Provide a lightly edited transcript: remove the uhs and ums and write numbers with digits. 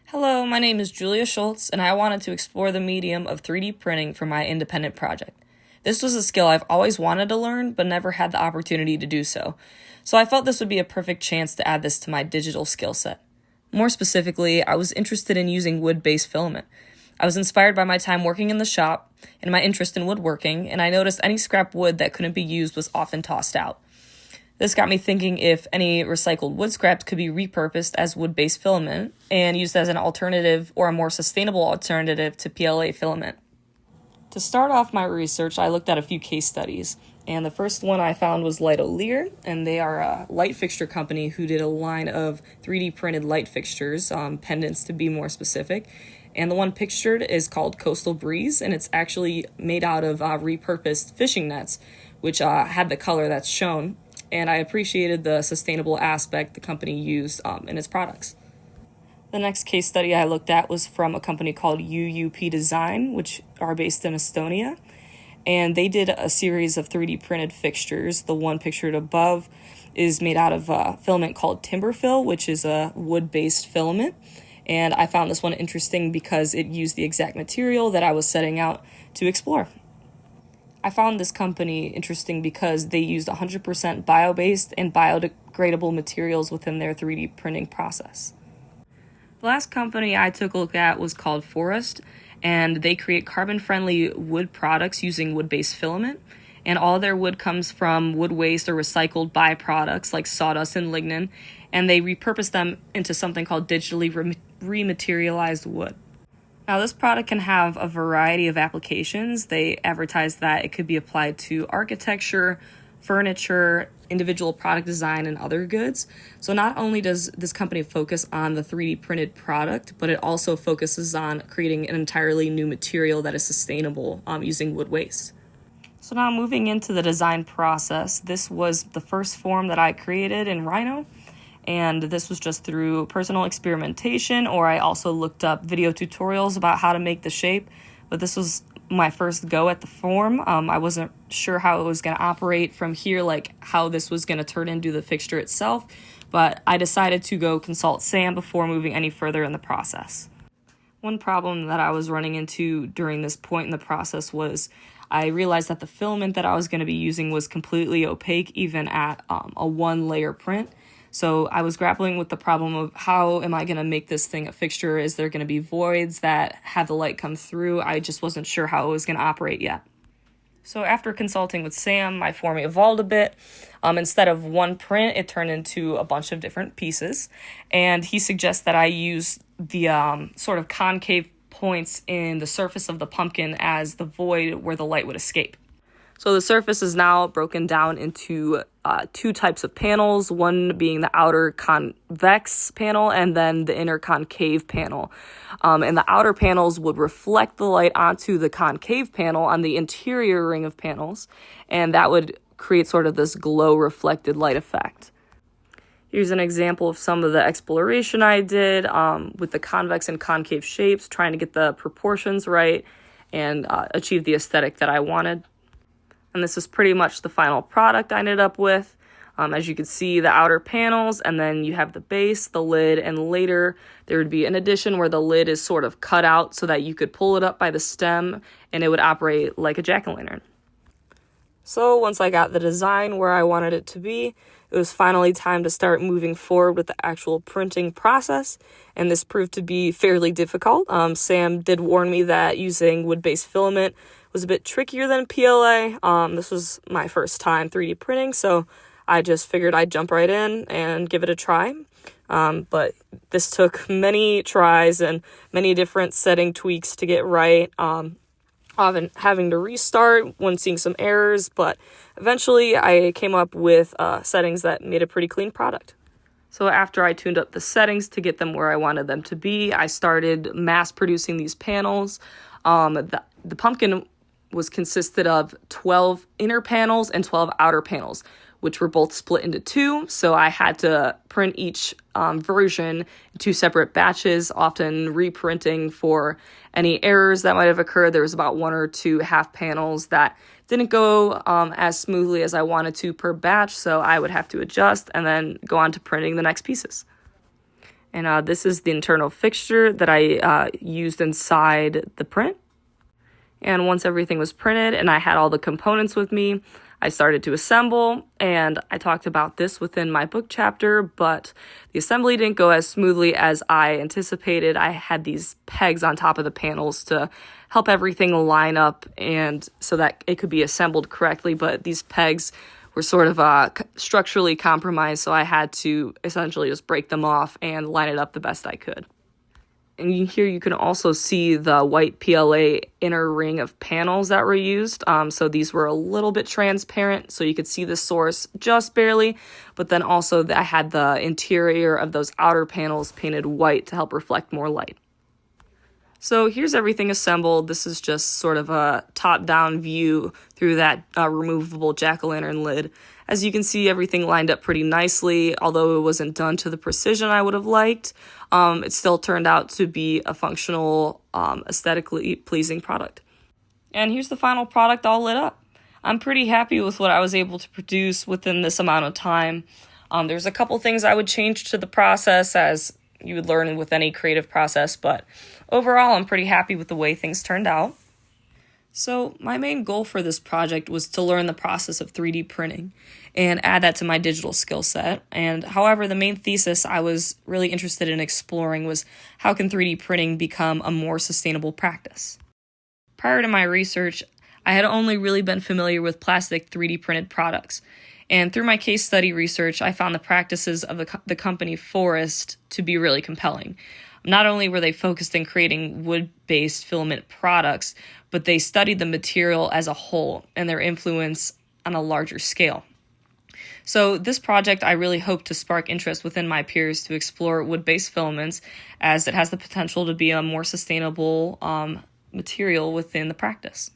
Hello, my name is Julia Schultz, and I wanted to explore the medium of 3D printing for my independent project. This was a skill I've always wanted to learn, but never had the opportunity to do so. So I felt this would be a perfect chance to add this to my digital skill set. More specifically, I was interested in using wood-based filament. I was inspired by my time working in the shop and my interest in woodworking, and I noticed any scrap wood that couldn't be used was often tossed out. This got me thinking if any recycled wood scraps could be repurposed as wood-based filament and used as an alternative or a more sustainable alternative to PLA filament. To start off my research, I looked at a few case studies, and the first one I found was Light O'Lear, and they are a light fixture company who did a line of 3D printed light fixtures, pendants to be more specific. And the one pictured is called Coastal Breeze, and it's actually made out of repurposed fishing nets, which had the color that's shown. And I appreciated the sustainable aspect the company used in its products. The next case study I looked at was from a company called UUP Design, which are based in Estonia. And they did a series of 3D printed fixtures. The one pictured above is made out of a filament called Timberfill, which is a wood-based filament. And I found this one interesting because it used the exact material that I was setting out to explore. I found this company interesting because they used 100% bio-based and biodegradable materials within their 3D printing process. The last company I took a look at was called Forest, and they create carbon-friendly wood products using wood-based filament, and all their wood comes from wood waste or recycled byproducts like sawdust and lignin, and they repurpose them into something called digitally rematerialized wood. Now, this product can have a variety of applications. They advertise that it could be applied to architecture, furniture, individual product design, and other goods. So not only does this company focus on the 3D printed product, but it also focuses on creating an entirely new material that is sustainable using wood waste. So now moving into the design process, this was the first form that I created in Rhino. And this was just through personal experimentation, or I also looked up video tutorials about how to make the shape. But this was my first go at the form. I wasn't sure how it was going to operate from here, like how this was going to turn into the fixture itself. But I decided to go consult Sam before moving any further in the process. One problem that I was running into during this point in the process was I realized that the filament that I was going to be using was completely opaque, even at a one-layer print. So I was grappling with the problem of how am I going to make this thing a fixture? Is there going to be voids that have the light come through? I just wasn't sure how it was going to operate yet. So after consulting with Sam, my form evolved a bit. Instead of one print, it turned into a bunch of different pieces. And he suggests that I use the sort of concave points in the surface of the pumpkin as the void where the light would escape. So the surface is now broken down into two types of panels, one being the outer convex panel and then the inner concave panel. And the outer panels would reflect the light onto the concave panel on the interior ring of panels, and that would create sort of this glow reflected light effect. Here's an example of some of the exploration I did with the convex and concave shapes, trying to get the proportions right and achieve the aesthetic that I wanted. And this is pretty much the final product I ended up with. As you can see, the outer panels, and then you have the base, the lid, and later there would be an addition where the lid is sort of cut out so that you could pull it up by the stem and it would operate like a jack-o'-lantern. So once I got the design where I wanted it to be, it was finally time to start moving forward with the actual printing process, and this proved to be fairly difficult. Sam did warn me that using wood-based filament was a bit trickier than PLA. This was my first time 3D printing, so I just figured I'd jump right in and give it a try. But this took many tries and many different setting tweaks to get right. Often having to restart when seeing some errors, but eventually I came up with settings that made a pretty clean product. So after I tuned up the settings to get them where I wanted them to be, I started mass producing these panels. The pumpkin was consisted of 12 inner panels and 12 outer panels, which were both split into two. So I had to print each version in two separate batches, often reprinting for any errors that might have occurred. There was about one or two half panels that didn't go as smoothly as I wanted to per batch, so I would have to adjust and then go on to printing the next pieces. And this is the internal fixture that I used inside the print. And once everything was printed and I had all the components with me, I started to assemble, and I talked about this within my book chapter, but the assembly didn't go as smoothly as I anticipated. I had these pegs on top of the panels to help everything line up and so that it could be assembled correctly, but these pegs were sort of structurally compromised, so I had to essentially just break them off and line it up the best I could. And here you can also see the white PLA inner ring of panels that were used. So these were a little bit transparent, so you could see the source just barely. But then also I had the interior of those outer panels painted white to help reflect more light. So here's everything assembled. This is just sort of a top-down view through that removable jack-o'-lantern lid. As you can see, everything lined up pretty nicely. Although it wasn't done to the precision I would have liked, it still turned out to be a functional, aesthetically pleasing product. And here's the final product all lit up. I'm pretty happy with what I was able to produce within this amount of time. There's a couple things I would change to the process, as you would learn with any creative process, but overall, I'm pretty happy with the way things turned out. So my main goal for this project was to learn the process of 3D printing and add that to my digital skill set. And however, the main thesis I was really interested in exploring was how can 3D printing become a more sustainable practice? Prior to my research, I had only really been familiar with plastic 3D printed products. And through my case study research, I found the practices of the company Forest to be really compelling. Not only were they focused in creating wood-based filament products, but they studied the material as a whole and their influence on a larger scale. So this project, I really hope to spark interest within my peers to explore wood-based filaments, as it has the potential to be a more sustainable material within the practice.